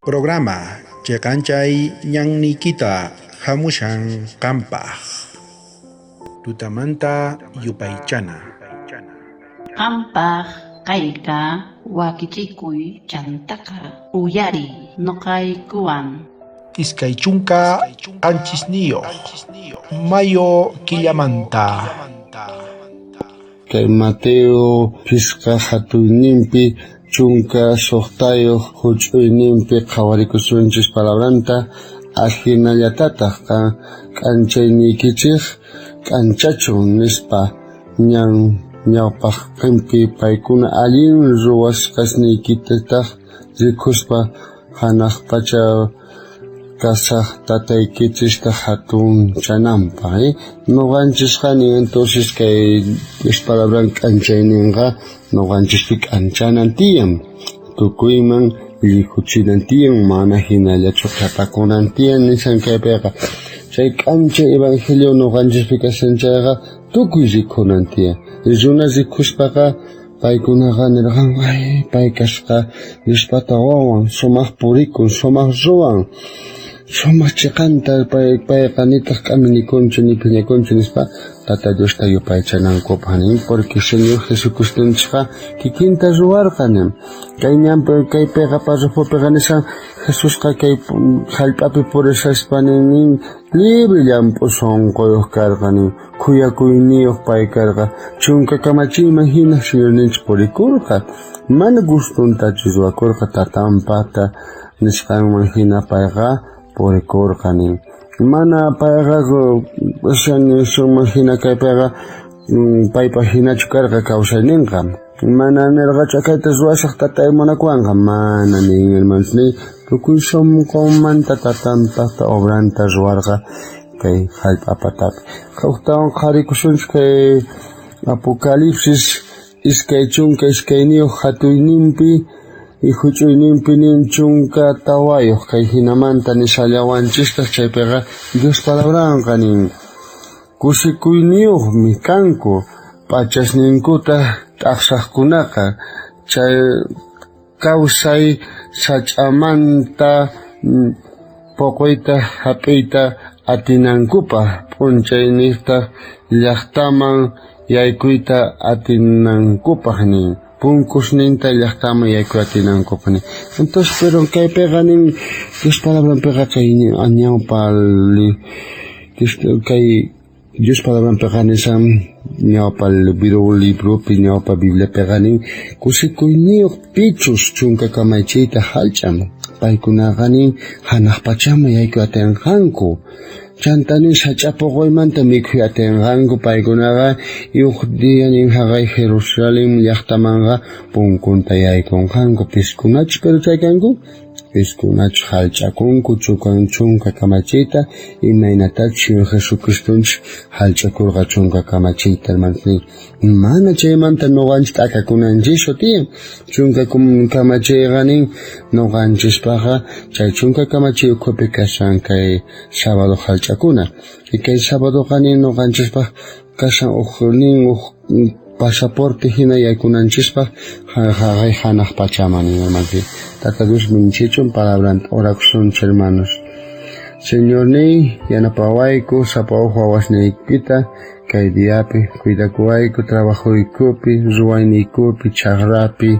Programa Cheqanchay ñannikita hamushan qampaq. Tutamanta yupaychana. Qampaq kayqa wakichikuy chantaka uyari nuqaykuwan. Iskay chunka anchisniyoq mayo killamanta. Kay Mateo Pisqa hatuyninpi chunka suqtayuq huch'uyninpi qhawarikusunchis palabranta ajinallatataq k'anchaynikichik k'anchachun nispa ñawpaq qinpi paykuna allin ruwasqasniykitaq rikuspa hanaq pacha kasaq tataykichista hatunchananpa, nuqanchisqani entonces kay Dios palabran k'anchayninqa nuqanchishpi k'anchanan tiyan, tukuyman likuchinan tiyan, mana hinallachu qhipakunan tiyan nishan kaypiqa. Chay k'anchay evangelio nuqanchishpi kasanchayqa tukuy rikhunan tiyan. Runa rikuspaqa paykunaqa nirqan pay kasqa Diospata wawan, sumaq purikun, sumaq ruwan, sumaq chiqanta payqa nitaq k'ami nikunchu ni phiñakunchu nispa Tata Diosta yupaychanankupaq nin, porque Señor Jesucristunchikqa kikinta ruwarqa nin. Kay ñanpi kaypiqa parrafupiqa nishan Jesusqa kay hallp'api purisaspa nin libre llampu sunquyuq karqa nin, kuyakuyniyuq pay karqa, chunka kamachiyman hina Señor ninchik purikurqa, mana gustuntachu ruwakurqa tatanpata nisqanman hina payqa purikurqa nin. Mana payqa suman hina kaypiqa paypa hinachu karqa kawsayninqa. Mana nirqachu kayta ruwashaq tatay munakuwanqa, mana nin hermanos nin, tukuy sunqunmanta tatanpaqta obranta ruwarqa kay hallp'apatapi. Kawtawan qarikusunchik kay Apocalipsis iskay chunka iskayniyuq hatuyninpi y huch'uyninpi nin chunka tawayuq kay hinamanta nishallawanchista chaypiqa Dios palabranqa nin kushikuyniyuqmi kanku p'achasninkuta t'aqsaqkunaqa, chay kawsay sach'amanta puquyta hap'iyta atinankupaq, p'unchayniyta llaqtaman yaykuyta atinankupaq nin, punkusninta llaqtaman yaykuy atinankupaq nin. Entonces pero kaypiqa nin Dios palabranpiqa kay ñawpaq kay Dios palabranpiqa nishan ñawpa librupi ñawpa Bibliapiqa nin kusikuyniyuq pichus chunka kamachiyta hallch'an, paykunaqa nin hanaq pachaman yaykuy atinqanku, chanta nin sach'apuquymanta mikhuy atinqanku paykunaqa, yuq día nin haqay Jerusalén llaqtamanqa punkunta yaykunqanku, piskunachu pero chaykanku, piskunachu hallch'akunku chunka kamachiyta, imaynatachu Señor Jesucristunchik hallch'akurqa chunka kamachiyta, hermanos nin, mana chaymanta nuqanchik t'akakunanchishu tiyan, chunka kamachiyqa nin nuqanchikpaqa chay chunka kamachiy ukhupi kashan kay sábado hallch'akuna, y kay sábadoqa nin nuqanchikpaq kashan pasaporte hina yaykunanchikpaq haqay hanaq pachaman nin, hermanos. Tata Dios minchichun palabranta orakusunchik, hermanos. Señor nin yanapawayku sapawuq wawasniykita kay diapi cuidakuwayku, trabajuykupi, ruwayniykupi, chaqrapi,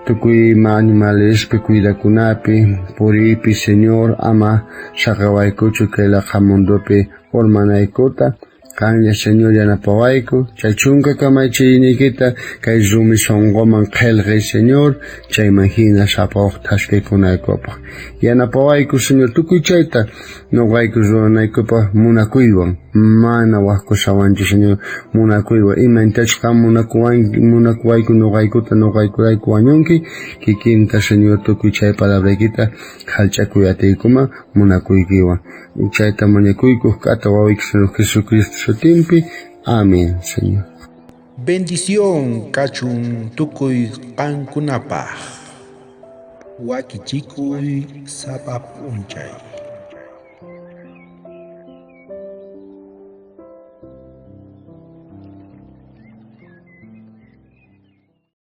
tukuy animalespi cuidakunapi, puriypi, Señor ama saqawaykuchu kay laqa mundupi urmanaykuta, kanlla Señor yanapawayku, chay chunka kamachiyniykita kay rumi sunquman qillqay Señor, chayman hina sapawuq thasqikunaykupaq. Yanapawayku Señor tukuy chayta nuqayku ruwanaykupaq munakuywan, mana waqkusawanchu Señor munakuywan, imayntachu qam munakuwayku nuqaykurayku wañunki, kikinta Señor tukuy chay palabraykita hallch'akuy atiykuman munakuykiwan. Chayta mañakuykuq k'ata wawayki Señor Jesucristo sutinpi. Amén, Señor. Bendición kachun tukuy qankunapaq. Wakichikuy sapa p'unchay.